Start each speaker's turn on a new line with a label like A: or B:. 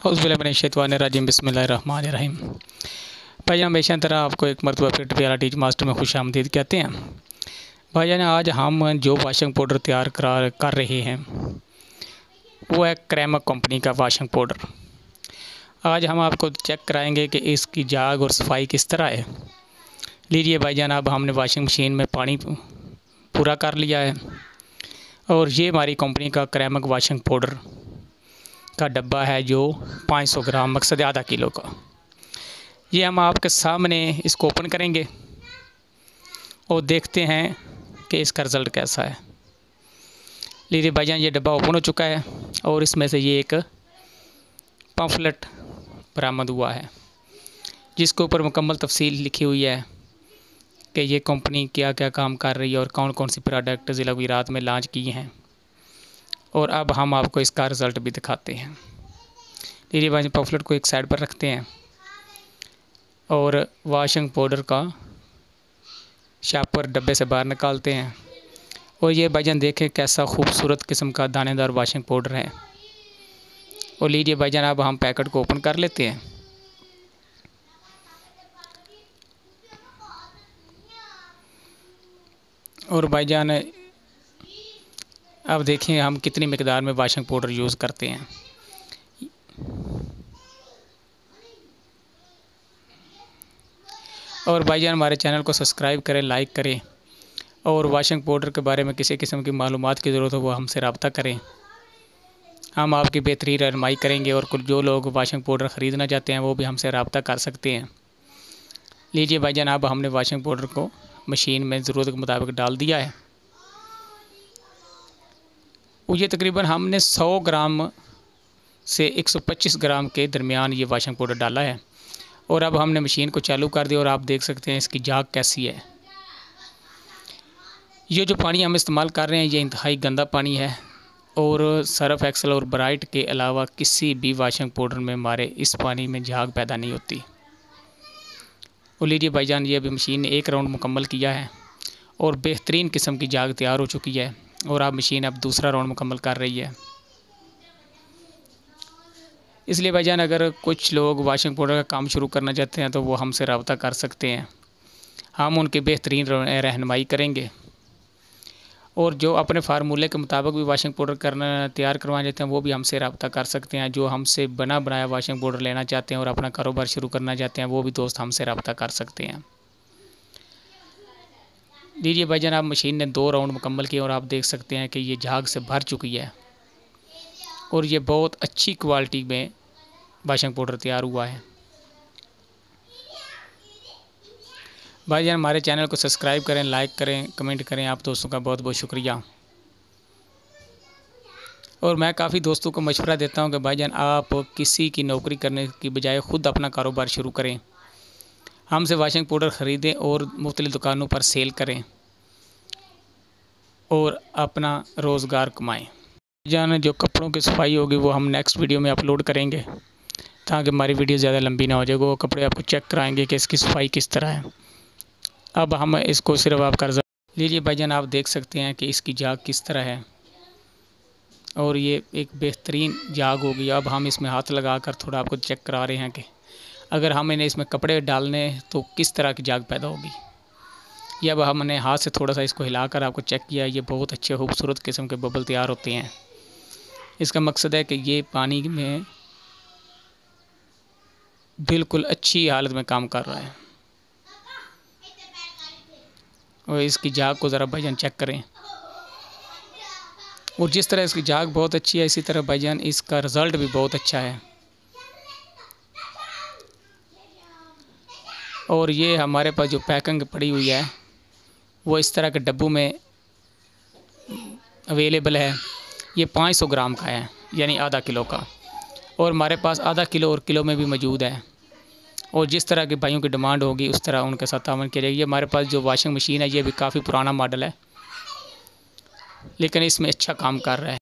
A: औज़ुबिल्लाहिमिनश्शैतानिर्रजीम बिस्मिल्लाहिर्रहमानिर्रहीम। भाई हमेशा तरह आपको एक मरतबा फिर प्यारा टीच मास्टर में खुशामदीद कहते हैं। भाईजान आज हम जो वाशिंग पाउडर तैयार कर रहे हैं वो है क्रेमक कंपनी का वाशिंग पाउडर। आज हम आपको चेक कराएंगे कि इसकी जाग और सफाई किस तरह है। लीजिए भाईजान, अब हमने वाशिंग मशीन में पानी पूरा कर लिया है और ये हमारी कंपनी का क्रेमक वाशिंग पाउडर का डब्बा है जो 500 ग्राम मकसद आधा किलो का। ये हम आपके सामने इसको ओपन करेंगे और देखते हैं कि इसका रिज़ल्ट कैसा है। लीजिए भाईजान, ये डब्बा ओपन हो चुका है और इसमें से ये एक पम्फलेट बरामद हुआ है जिसके ऊपर मुकम्मल तफसील लिखी हुई है कि ये कंपनी क्या क्या काम कर रही है और कौन कौन सी प्रोडक्ट ज़िला गुजरात में लॉन्च किए हैं। और अब हम आपको इसका रिज़ल्ट भी दिखाते हैं। लीजिए भाई, पम्फलेट को एक साइड पर रखते हैं और वाशिंग पाउडर का शापर डब्बे से बाहर निकालते हैं। और ये भाईजान देखें कैसा खूबसूरत किस्म का दानेदार वाशिंग पाउडर है। और लीजिए भाईजान, अब हम पैकेट को ओपन कर लेते हैं। और भाईजान अब देखें हम कितनी मिकदार में वाशिंग पाउडर यूज़ करते हैं। और भाईजान हमारे चैनल को सब्सक्राइब करें, लाइक करें और वाशिंग पाउडर के बारे में किसी किस्म की मालूमात की ज़रूरत हो वो हमसे रब्ता करें। हम आपकी बेहतरीन रहनुमाई करेंगे और जो लोग वाशिंग पाउडर ख़रीदना चाहते हैं वो भी हमसे रब्ता कर सकते हैं। लीजिए भाईजान, अब हमने वाशिंग पाउडर को मशीन में ज़रूरत के मुताबिक डाल दिया है। ये तकरीबन हमने 100 ग्राम से 125 ग्राम के दरमियान ये वाशिंग पाउडर डाला है। और अब हमने मशीन को चालू कर दिया और आप देख सकते हैं इसकी जाग कैसी है। ये जो पानी हम इस्तेमाल कर रहे हैं ये इंतहाई गंदा पानी है और सर्फ एक्सेल और ब्राइट के अलावा किसी भी वाशिंग पाउडर में हमारे इस पानी में झाग पैदा नहीं होती। और लीजिए भाईजान, ये अभी मशीन ने एक राउंड मुकम्मल किया है और बेहतरीन किस्म की जाग तैयार हो चुकी है। और अब मशीन अब दूसरा राउंड मुकम्मल कर रही है। इसलिए भाईजान अगर कुछ लोग वाशिंग पाउडर का काम शुरू करना चाहते हैं तो वो हमसे रब्ता कर सकते हैं। हम उनकी बेहतरीन रहनुमाई करेंगे। और जो अपने फार्मूले के मुताबिक भी वाशिंग पाउडर तैयार करवाना चाहते हैं वो भी हमसे रब्ता कर सकते हैं। जो हमसे बना बनाया वाशिंग पाउडर लेना चाहते हैं और अपना कारोबार शुरू करना चाहते हैं वो भी दोस्त हमसे रब्ता कर सकते हैं। लीजिए भाईजान, आप मशीन ने 2 राउंड मुकम्मल किए और आप देख सकते हैं कि ये झाग से भर चुकी है और ये बहुत अच्छी क्वालिटी में वाशिंग पाउडर तैयार हुआ है। भाईजान हमारे चैनल को सब्सक्राइब करें, लाइक करें, कमेंट करें। आप दोस्तों का बहुत बहुत शुक्रिया। और मैं काफ़ी दोस्तों को मशवरा देता हूं कि भाईजान आप किसी की नौकरी करने की बजाय ख़ुद अपना कारोबार शुरू करें। हमसे वाशिंग पाउडर ख़रीदें और मुख्तलिफ़ दुकानों पर सेल करें और अपना रोज़गार कमाएं। भाईजान जो कपड़ों की सफाई होगी वो हम नेक्स्ट वीडियो में अपलोड करेंगे ताकि हमारी वीडियो ज़्यादा लंबी ना हो जाए। वो कपड़े आपको चेक कराएंगे कि इसकी सफाई किस तरह है। अब हम इसको सिर्फ आप कर लीजिए भाईजान, आप देख सकते हैं कि इसकी जाग किस तरह है और ये एक बेहतरीन जाग होगी। अब हम इसमें हाथ लगाकर थोड़ा आपको चेक करा रहे हैं कि अगर हम इन्हें इसमें कपड़े डालने तो किस तरह की जाग पैदा होगी। ये अब हमने हाथ से थोड़ा सा इसको हिलाकर आपको चेक किया। ये बहुत अच्छे खूबसूरत किस्म के बबल तैयार होते हैं। इसका मकसद है कि ये पानी में बिल्कुल अच्छी हालत में काम कर रहा है। और इसकी जाग को ज़रा भाईजान चेक करें। और जिस तरह इसकी जाग बहुत अच्छी है इसी तरह भाईजान इसका रिज़ल्ट भी बहुत अच्छा है। और ये हमारे पास जो पैकिंग पड़ी हुई है वो इस तरह के डब्बों में अवेलेबल है। ये 500 ग्राम का है यानी आधा किलो का। और हमारे पास आधा किलो और किलो में भी मौजूद है। और जिस तरह के भाइयों की डिमांड होगी उस तरह उनके साथ तावन किया जाएगा। ये हमारे पास जो वाशिंग मशीन है ये भी काफ़ी पुराना मॉडल है लेकिन इसमें अच्छा काम कर रहा है।